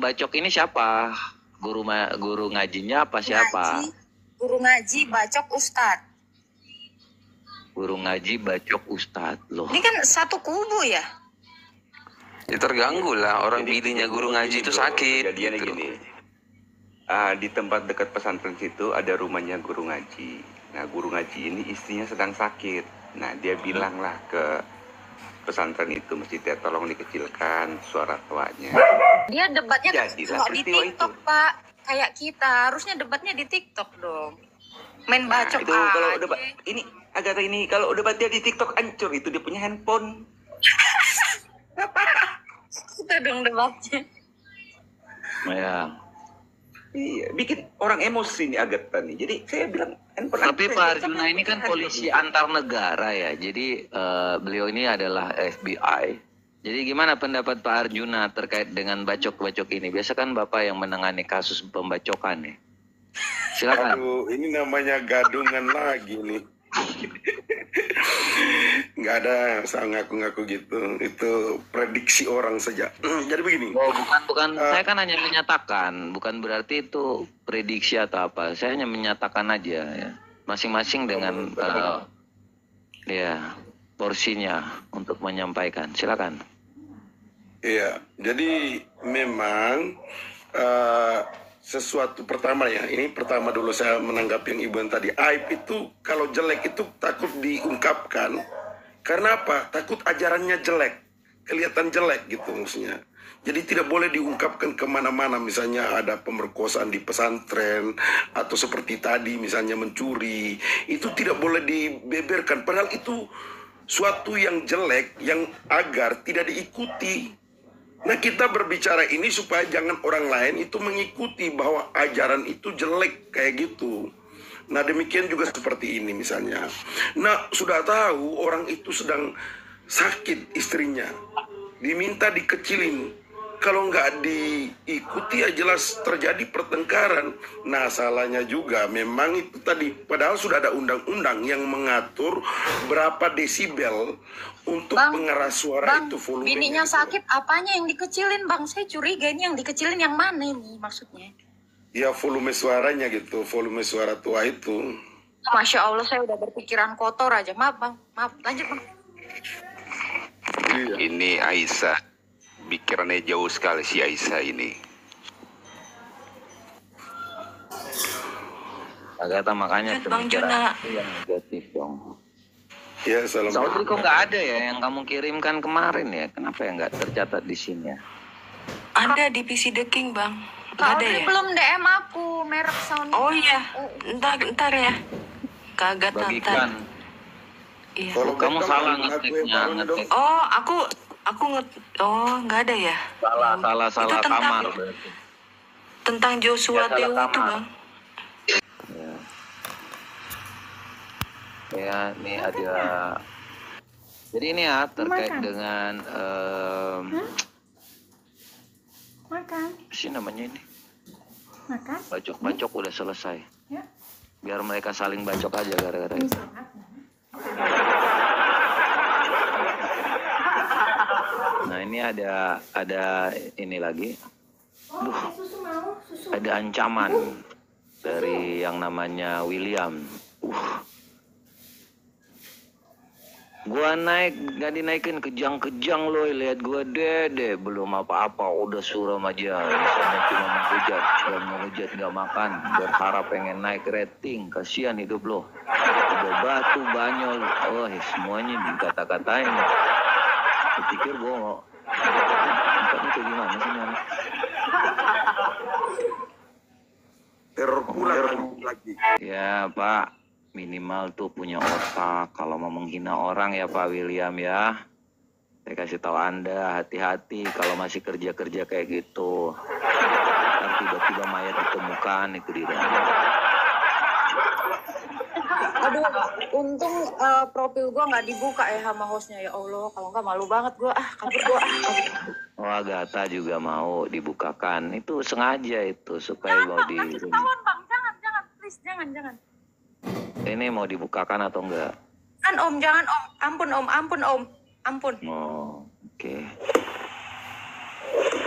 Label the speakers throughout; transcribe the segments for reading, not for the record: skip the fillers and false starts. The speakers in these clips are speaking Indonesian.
Speaker 1: bacok ini siapa? Guru ngajinya apa siapa?
Speaker 2: Guru ngaji bacok ustad.
Speaker 1: Guru ngaji bacok ustad loh.
Speaker 2: Ini kan satu kubu ya?
Speaker 3: Ya terganggu lah, orang pilihnya guru ngaji itu sakit.
Speaker 4: Kejadiannya
Speaker 3: gitu.
Speaker 4: gini, di tempat dekat pesantren situ ada rumahnya guru ngaji. Nah, guru ngaji ini istrinya sedang sakit. Nah, dia bilanglah ke pesantren itu, mesti dia tolong dikecilkan suara tuanya.
Speaker 2: Dia debatnya
Speaker 4: Jadilah
Speaker 2: nggak di
Speaker 4: peristiwa
Speaker 2: TikTok
Speaker 4: itu.
Speaker 2: Pak. Kayak kita harusnya debatnya di TikTok dong. Main
Speaker 4: Nah,
Speaker 2: bacok
Speaker 4: itu kalau
Speaker 2: aja.
Speaker 4: debat ini Agatha ini kalau debat dia di TikTok hancur, itu dia punya handphone.
Speaker 2: Kita dong debatnya.
Speaker 1: Ya.
Speaker 4: Iya, bikin orang emosi nih Agatha nih. Jadi saya bilang handphone.
Speaker 1: Tapi Pak Arjuna ini kan polisi antar negara ya. Jadi beliau ini adalah FBI. Jadi gimana pendapat Pak Arjuna terkait dengan bacok-bacok ini? Biasa kan Bapak yang menangani kasus pembacokan nih. Silakan.
Speaker 5: Aduh, ini namanya gadungan lagi nih. Nggak ada saya ngaku-ngaku gitu. Itu prediksi orang saja. Jadi begini.
Speaker 1: Oh, bukan. Saya kan hanya menyatakan, bukan berarti itu prediksi atau apa. Saya hanya menyatakan aja ya. Masing-masing dengan ya porsinya untuk menyampaikan. Silakan.
Speaker 5: Iya, jadi memang sesuatu pertama ya, ini pertama dulu saya menanggapi yang Ibu yang tadi. Aib itu kalau jelek itu takut diungkapkan. Karena apa? Takut ajarannya jelek, kelihatan jelek gitu maksudnya. Jadi tidak boleh diungkapkan kemana-mana, misalnya ada pemerkosaan di pesantren, atau seperti tadi misalnya mencuri, itu tidak boleh dibeberkan. Padahal itu suatu yang jelek, yang agar tidak diikuti. Nah, kita berbicara ini supaya jangan orang lain itu mengikuti bahwa ajaran itu jelek kayak gitu. Nah, demikian juga seperti ini misalnya. Nah, sudah tahu orang itu sedang sakit istrinya, diminta dikecilin. Kalau nggak diikuti ya jelas terjadi pertengkaran. Nah, salahnya juga memang itu tadi. Padahal sudah ada undang-undang yang mengatur berapa desibel untuk pengeras suara itu volume.
Speaker 2: Bininya sakit, apanya yang dikecilin Bang? Saya curiga ini yang dikecilin yang mana ini maksudnya?
Speaker 5: Ya volume suaranya gitu, volume suara tua itu.
Speaker 2: Masya Allah, saya udah berpikiran kotor aja. Maaf Bang, maaf. Lanjut Bang.
Speaker 3: Ini Aisyah, pikirannya jauh sekali si Aisyah ini.
Speaker 1: Agatha makanya
Speaker 6: Bang Juna.
Speaker 1: yang negatif dong.
Speaker 5: Ya,
Speaker 1: Saudri kok nggak ada ya yang kamu kirimkan kemarin ya? Kenapa ya nggak tercatat di sini ya?
Speaker 6: Ada di PC The King, Bang. Nggak ada
Speaker 2: Audrey
Speaker 6: ya?
Speaker 2: belum DM aku, merek sound.
Speaker 6: Oh iya, ntar ya. Kagak
Speaker 1: Bagikan.
Speaker 6: ntar. Iya.
Speaker 5: Kalau
Speaker 1: Kamu
Speaker 5: Beckham,
Speaker 1: salah
Speaker 5: aku
Speaker 1: ngetiknya,
Speaker 5: yang baru
Speaker 1: ngetik.
Speaker 6: Oh, oh nggak ada ya?
Speaker 1: Salah
Speaker 6: Itu tentang-
Speaker 1: kamar berarti.
Speaker 6: Tentang Joshua
Speaker 1: Ya, salah
Speaker 6: Dewi itu,
Speaker 1: kamar.
Speaker 6: Bang.
Speaker 1: Ya, ini ada. Jadi ini ya terkait dengan
Speaker 7: Makan.
Speaker 1: sih namanya ini.
Speaker 7: Makan.
Speaker 1: Bacok-bacok udah selesai.
Speaker 7: Ya.
Speaker 1: Biar mereka saling bacok aja gara-gara itu. Nah, ini ada ini lagi.
Speaker 7: Susu mau? Susu.
Speaker 1: Ada ancaman dari yang namanya William. Gua naik gak dinaikin kejang-kejang loh, lihat gua dede belum apa-apa udah suram aja, misalnya cuma menghujat dan menghujat gak makan, berharap pengen naik rating, kasihan hidup lo, udah batu banyol, oh semuanya dikata-katain. Kupikir gua mau tempatnya kayak gimana sih Nan?
Speaker 5: teror pulang lagi.
Speaker 1: Ya Pak, minimal tuh punya otak. Kalau mau menghina orang ya Pak William ya. Saya kasih tahu Anda, hati-hati kalau masih kerja-kerja kayak gitu. Ntar tiba-tiba mayat ditemukan itu di rumah.
Speaker 2: Aduh, untung profil gue nggak dibuka ya sama hostnya, ya Allah. Kalau nggak malu banget gue, kabur gue.
Speaker 1: Oh, Agatha juga mau dibukakan. Itu sengaja itu supaya mau di.
Speaker 2: Ketahuan Bang, jangan, please, jangan.
Speaker 1: Ini mau dibukakan atau enggak?
Speaker 2: Kan Om, jangan Om, ampun Om, ampun.
Speaker 1: Oh, oke.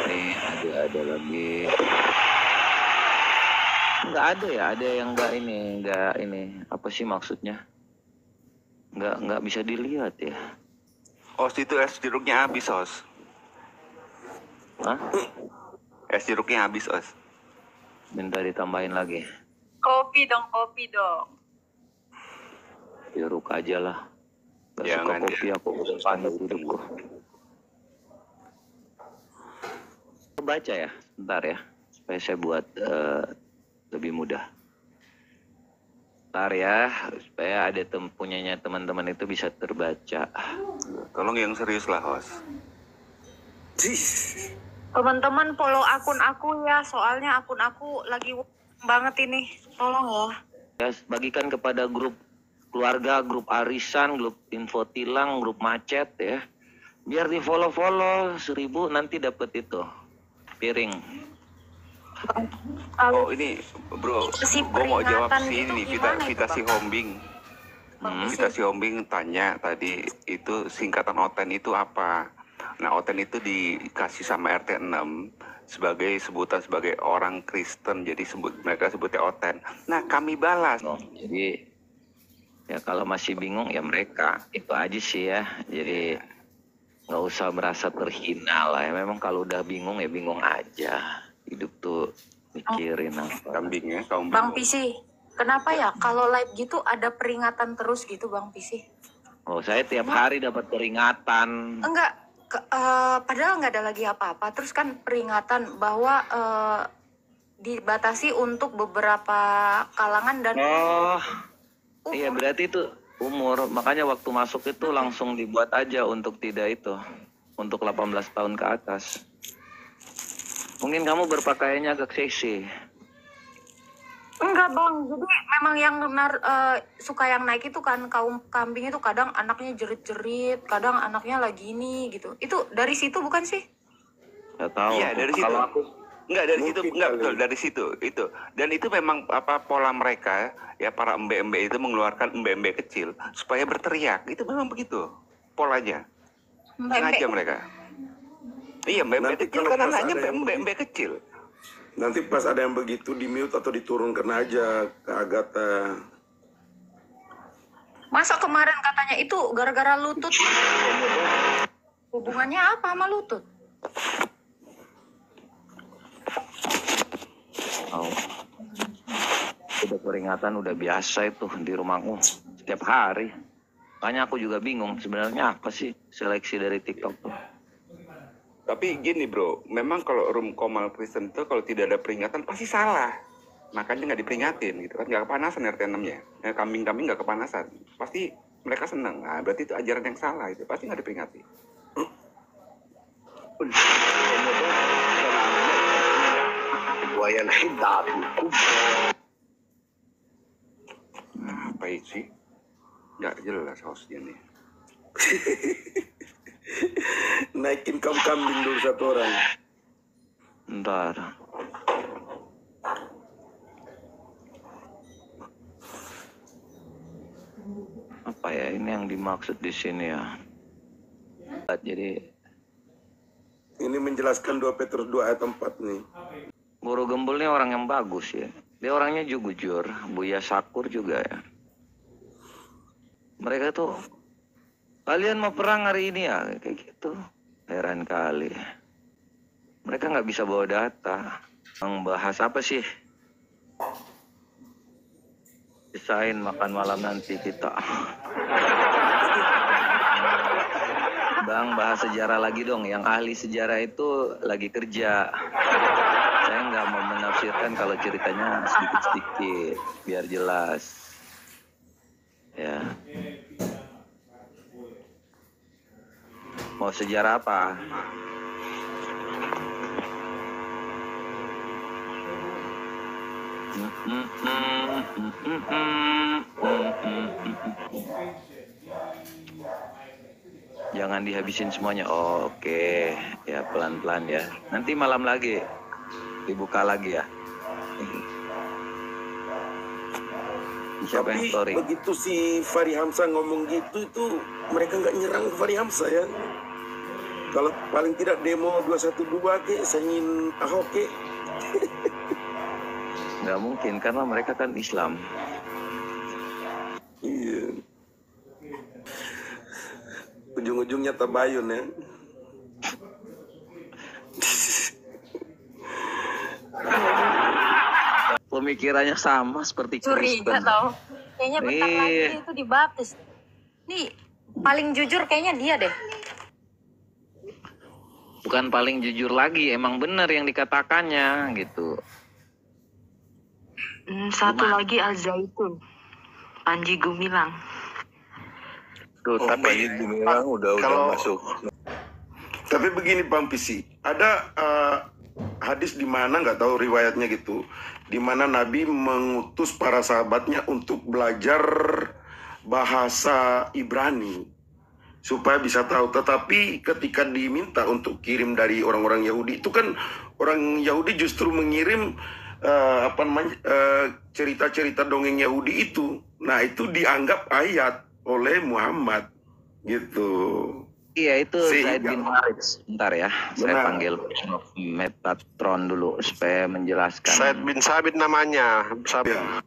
Speaker 1: Ini ada lagi. Nggak ada ya, ada yang nggak ini. Apa sih maksudnya? Nggak bisa dilihat ya.
Speaker 4: Os itu es jeruknya habis, Os.
Speaker 1: Hah?
Speaker 4: Es jeruknya habis, Os.
Speaker 1: Minta ditambahin lagi.
Speaker 2: Kopi dong.
Speaker 1: Jeruk aja lah. Gak suka
Speaker 4: Jangan
Speaker 1: kopi aku udah panas hidupku. Baca ya, bentar ya. Supaya saya buat lebih mudah. Bentar ya, supaya ada punyanya teman-teman itu bisa terbaca.
Speaker 4: Tolong yang serius lah, Os.
Speaker 2: Teman-teman follow akun aku ya, soalnya akun aku lagi banget ini. Tolong ya.
Speaker 1: Ya, bagikan kepada grup keluarga, grup arisan, grup info tilang, grup macet ya. Biar di follow 1000 nanti dapat itu piring.
Speaker 4: Oh ini bro,
Speaker 2: Si
Speaker 4: gue mau jawab
Speaker 2: peringatan
Speaker 4: si
Speaker 2: itu
Speaker 4: ini
Speaker 2: gimana
Speaker 4: Vita
Speaker 2: itu,
Speaker 4: si
Speaker 2: Bang?
Speaker 4: Hombing. Vita si Hombing tanya tadi itu singkatan OTEN itu apa? Nah OTEN itu dikasih sama RT 6 sebagai sebutan sebagai orang Kristen, jadi mereka sebutnya OTEN. Nah kami balas.
Speaker 1: Oh, jadi ya kalau masih bingung ya mereka itu aja sih ya. Jadi nggak usah merasa terhina lah ya. Memang kalau udah bingung ya bingung aja. Hidup tuh mikirin apa.
Speaker 4: Kambingnya, kaum
Speaker 2: Bang Pisi, kenapa ya kalau live gitu ada peringatan terus gitu Bang Pisi?
Speaker 1: Oh saya tiap hari dapat peringatan.
Speaker 2: Enggak, padahal nggak ada lagi apa-apa. Terus kan peringatan bahwa dibatasi untuk beberapa kalangan dan
Speaker 1: Oh iya berarti itu umur. Makanya waktu masuk itu langsung dibuat aja untuk tidak itu. Untuk 18 tahun ke atas. Mungkin kamu berpakaiannya agak seksi.
Speaker 2: enggak Bang, jadi memang yang suka yang naik itu kan kaum kambing itu kadang anaknya jerit-jerit, kadang anaknya lagi ini gitu. Itu dari situ bukan sih?
Speaker 1: Gak tahu.
Speaker 4: Iya dari situ.
Speaker 1: Kalau aku
Speaker 4: Enggak dari situ,
Speaker 5: Mungkin
Speaker 4: enggak
Speaker 5: kali.
Speaker 4: betul dari situ itu. Dan itu memang apa pola mereka ya para embe-embe itu mengeluarkan embe-embe kecil supaya berteriak. Itu memang begitu polanya. Sengaja mereka. Iya embe-embe
Speaker 5: Nanti
Speaker 4: kecil
Speaker 5: kalau
Speaker 4: kan
Speaker 5: pas
Speaker 4: anaknya
Speaker 5: ada yang
Speaker 4: embe-embe kecil.
Speaker 5: Nanti pas ada yang begitu di mute atau diturunkan aja ke Agatha.
Speaker 2: Masa kemarin katanya itu gara-gara lutut? Hubungannya apa sama lutut?
Speaker 1: oh. Udah peringatan udah biasa itu di rumahku setiap hari. Makanya aku juga bingung sebenarnya apa sih seleksi dari TikTok tuh.
Speaker 4: Tapi gini bro, memang kalau room Komal Kristen itu kalau tidak ada peringatan pasti salah. Makanya nggak diperingatin gitu kan, nggak kepanasan RT 6-nya. Ya, kambing-kambing nggak kepanasan. Pasti mereka senang. Nah, berarti itu ajaran yang salah itu, pasti nggak diperingati.
Speaker 5: Buaya hidat.
Speaker 4: Apa sih? Nggak jelas hostnya nih.
Speaker 5: Naikin kambing dulu satu orang.
Speaker 1: Ntar. Apa ya ini yang dimaksud di sini ya? Jadi
Speaker 5: Ini menjelaskan 2 Petrus 2 ayat 4 nih.
Speaker 1: Guru Gembul ini orang yang bagus ya. Dia orangnya jujur, Buya Sakur juga ya. Mereka tuh, kalian mau perang hari ini ya? Kayak gitu. Heran kali. Mereka nggak bisa bawa data. Membahas apa sih? Desain makan malam nanti kita. Bang, bahas sejarah lagi dong. Yang ahli sejarah itu lagi kerja. Saya nggak mau menafsirkan kalau ceritanya sedikit-sedikit, biar jelas. Ya. Mau sejarah apa? Jangan dihabisin semuanya. Oh, oke. Ya, pelan-pelan ya. Nanti malam lagi. Dibuka lagi ya. Siapa yang
Speaker 5: Tapi
Speaker 1: story?
Speaker 5: begitu si Fahri Hamzah ngomong gitu itu mereka nggak nyerang Fahri Hamzah ya. Kalau paling tidak demo 212 ke, saya ingin Ahok ke.
Speaker 1: Nggak mungkin karena mereka kan Islam.
Speaker 5: Iya. Ujung-ujungnya tabayun ya.
Speaker 1: Pemikirannya sama seperti
Speaker 2: Curiga
Speaker 1: Kristen.
Speaker 2: tau. Kayaknya bentar lagi
Speaker 1: Iya.
Speaker 2: itu dibaptis. Nih, paling jujur kayaknya dia deh.
Speaker 1: Bukan paling jujur lagi, emang benar yang dikatakannya gitu.
Speaker 6: Satu lagi Al-Zaitun. Panji Gumilang.
Speaker 8: Tuh, tapi bilang udah masuk.
Speaker 5: Tapi begini Bang Pisi, ada hadis di mana nggak tahu riwayatnya gitu, di mana Nabi mengutus para sahabatnya untuk belajar bahasa Ibrani supaya bisa tahu. Tetapi ketika diminta untuk kirim dari orang-orang Yahudi, itu kan orang Yahudi justru mengirim cerita-cerita dongeng Yahudi itu. Nah itu dianggap ayat oleh Muhammad gitu.
Speaker 1: Iya itu Zaid
Speaker 5: Sehingga-
Speaker 1: bin Harits. Bentar ya, saya
Speaker 5: Benar.
Speaker 1: panggil Metatron dulu supaya menjelaskan.
Speaker 8: Said bin Sabit namanya. Sabit.
Speaker 5: Ya.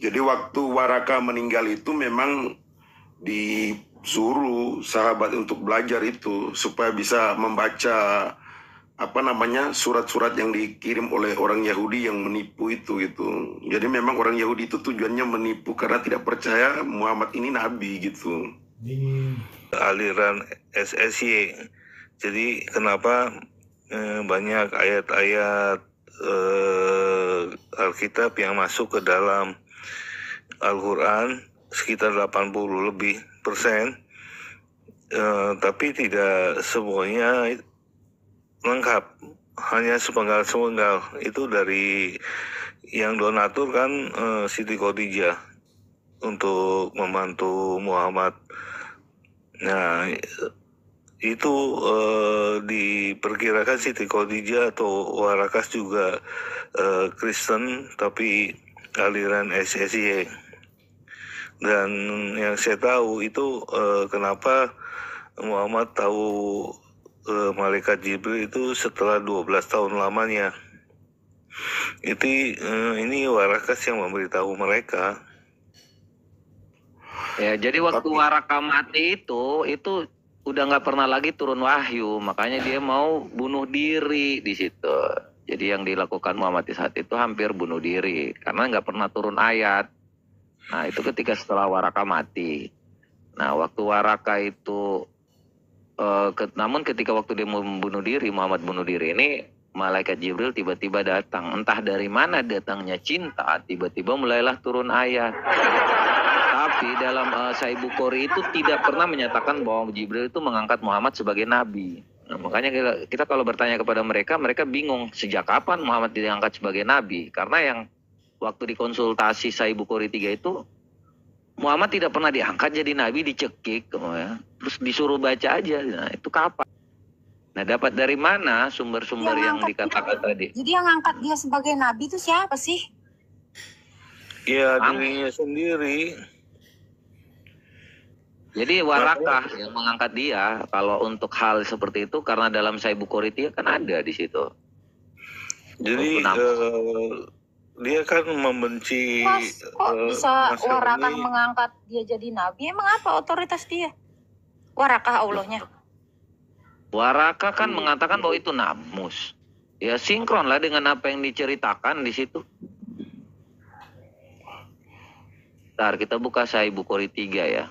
Speaker 5: Jadi waktu Waraka meninggal itu memang disuruh sahabat untuk belajar itu supaya bisa membaca surat-surat yang dikirim oleh orang Yahudi yang menipu itu gitu. Jadi memang orang Yahudi itu tujuannya menipu karena tidak percaya Muhammad ini nabi gitu.
Speaker 8: Aliran SSY. Jadi kenapa banyak ayat-ayat Alkitab yang masuk ke dalam Al-Quran sekitar 80 lebih persen, tapi tidak semuanya lengkap, hanya sepenggal-sepenggal. Itu dari yang donatur kan Siti Khadijah untuk membantu Muhammad. Nah, itu diperkirakan Siti Khadijah atau Warakas juga Kristen tapi aliran SSY. Dan yang saya tahu itu kenapa Muhammad tahu malaikat Jibril itu setelah 12 tahun lamanya. Ini Warakas yang memberitahu mereka.
Speaker 1: Ya, jadi waktu Waraka mati itu udah nggak pernah lagi turun wahyu, makanya dia mau bunuh diri di situ. Jadi yang dilakukan Muhammad di saat itu hampir bunuh diri karena nggak pernah turun ayat. Nah itu ketika setelah Waraka mati. Nah waktu Waraka itu, namun ketika waktu dia mau bunuh diri, Muhammad bunuh diri ini, malaikat Jibril tiba-tiba datang. Entah dari mana datangnya cinta, tiba-tiba mulailah turun ayat. Tapi dalam Sahih Bukhari itu tidak pernah menyatakan bahwa Jibril itu mengangkat Muhammad sebagai nabi. Nah, makanya kita kalau bertanya kepada mereka, mereka bingung sejak kapan Muhammad diangkat sebagai nabi. Karena yang waktu dikonsultasi Sahih Bukhari 3 itu, Muhammad tidak pernah diangkat jadi nabi, dicekik, ya. Terus disuruh baca aja. Nah itu kapan? Nah dapat dari mana sumber-sumber yang dikatakan tadi?
Speaker 2: Jadi yang ngangkat dia sebagai nabi itu siapa sih?
Speaker 8: Ya, dirinya sendiri.
Speaker 1: Jadi Warakah yang mengangkat dia kalau untuk hal seperti itu karena dalam Sahih Bukhari dia kan ada di situ.
Speaker 8: Jadi dia kan membenci
Speaker 2: Mas, kok bisa
Speaker 8: Mas
Speaker 2: Warakah
Speaker 8: ini.
Speaker 2: mengangkat dia jadi nabi? Emang apa otoritas dia? Warakah Allahnya.
Speaker 1: Warakah kan mengatakan bahwa itu namus. Ya sinkron lah dengan apa yang diceritakan di situ. Ntar kita buka Sahih Bukhari 3 ya.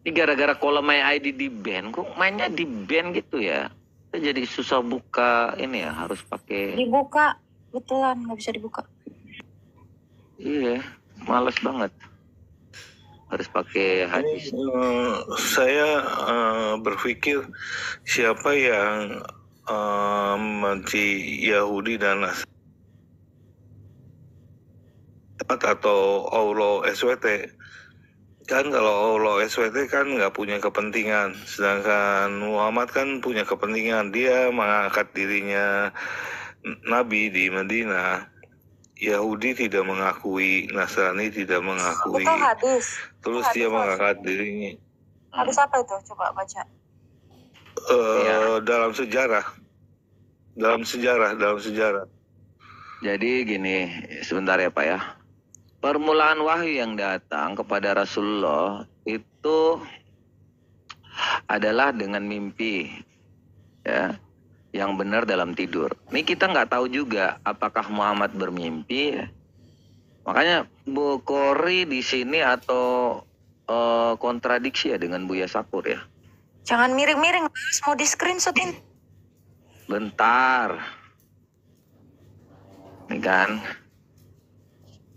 Speaker 1: Ini gara-gara kolom My ID di ban, kok mainnya di ban gitu ya? Kita jadi susah buka ini ya, harus pakai.
Speaker 2: Dibuka, betulan nggak bisa dibuka.
Speaker 1: Iya, males banget. Harus pakai hadis.
Speaker 8: Saya berpikir siapa yang membenci Yahudi dan Nasrani atau Allah SWT. Kan kalau Allah SWT kan nggak punya kepentingan, sedangkan Muhammad kan punya kepentingan. Dia mengangkat dirinya Nabi di Madinah. Yahudi tidak mengakui, Nasrani tidak mengakui.
Speaker 2: Itu hadis.
Speaker 8: Terus
Speaker 2: Itu
Speaker 8: dia
Speaker 2: hadis.
Speaker 8: mengangkat dirinya.
Speaker 2: Hadis apa itu? Coba baca.
Speaker 8: dalam sejarah.
Speaker 1: Jadi gini, sebentar ya Pak ya. Permulaan wahyu yang datang kepada Rasulullah itu adalah dengan mimpi, ya, yang benar dalam tidur. Ini kita nggak tahu juga apakah Muhammad bermimpi. Makanya Bukhari di sini atau kontradiksi ya dengan Buya Sakur ya.
Speaker 6: Jangan miring-miring, Mas. Mau di screenshotin.
Speaker 1: Bentar. Ini kan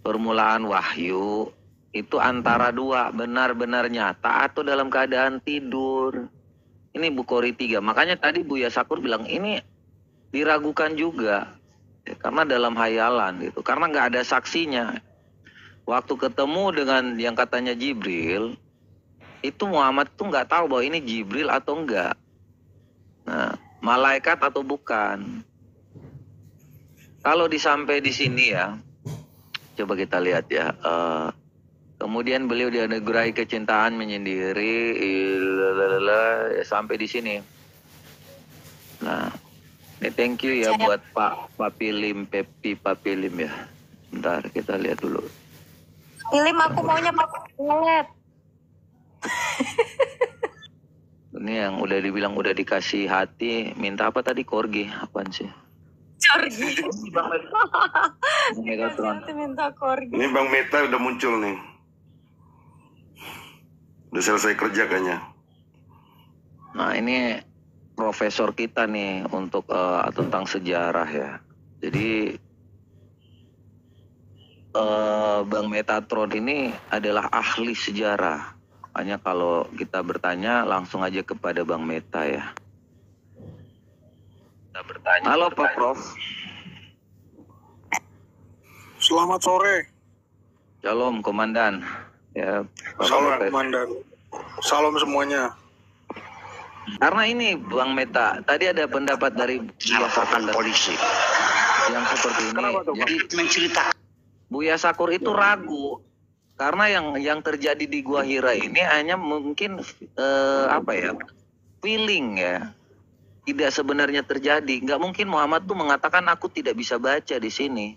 Speaker 1: permulaan wahyu itu antara dua, benar-benar nyata atau dalam keadaan tidur. Ini Bukhari 3. Makanya tadi Buya Sakur bilang ini diragukan juga. Ya, karena dalam hayalan gitu. Karena nggak ada saksinya. Waktu ketemu dengan yang katanya Jibril, itu Muhammad tuh nggak tahu bahwa ini Jibril atau enggak. Nah, malaikat atau bukan. Kalau disampai di sini ya, coba kita lihat ya. Kemudian beliau dianugerahi kecintaan menyendiri, sampai di sini. Nah, ini thank you ya buat Pak Papilim, Papilim ya. Bentar kita lihat dulu.
Speaker 6: Pilim, aku maunya pakai toilet.
Speaker 1: Ini yang udah dibilang udah dikasih hati, minta apa tadi? Korgi, apaan sih?
Speaker 6: Corgi.
Speaker 1: Megatron.
Speaker 6: Minta korgi.
Speaker 5: Ini Bang Meta udah muncul nih. Udah selesai kerja kayaknya.
Speaker 1: Nah ini profesor kita nih untuk tentang sejarah ya. Jadi Bang Metatron ini adalah ahli sejarah. Makanya kalau kita bertanya langsung aja kepada Bang Meta ya. Kita bertanya. Halo Pak Prof.
Speaker 9: Selamat sore.
Speaker 1: Shalom Komandan. Ya, Pak
Speaker 9: Salam
Speaker 1: Profes.
Speaker 9: Komandan. Salam semuanya.
Speaker 1: Karena ini Bang Meta, tadi ada pendapat dari polisi yang seperti ini. Jadi menceritakan Buya Sakur itu ragu karena yang terjadi di Gua Hira ini hanya mungkin feeling ya, tidak sebenarnya terjadi. Nggak mungkin Muhammad tuh mengatakan aku tidak bisa baca di sini.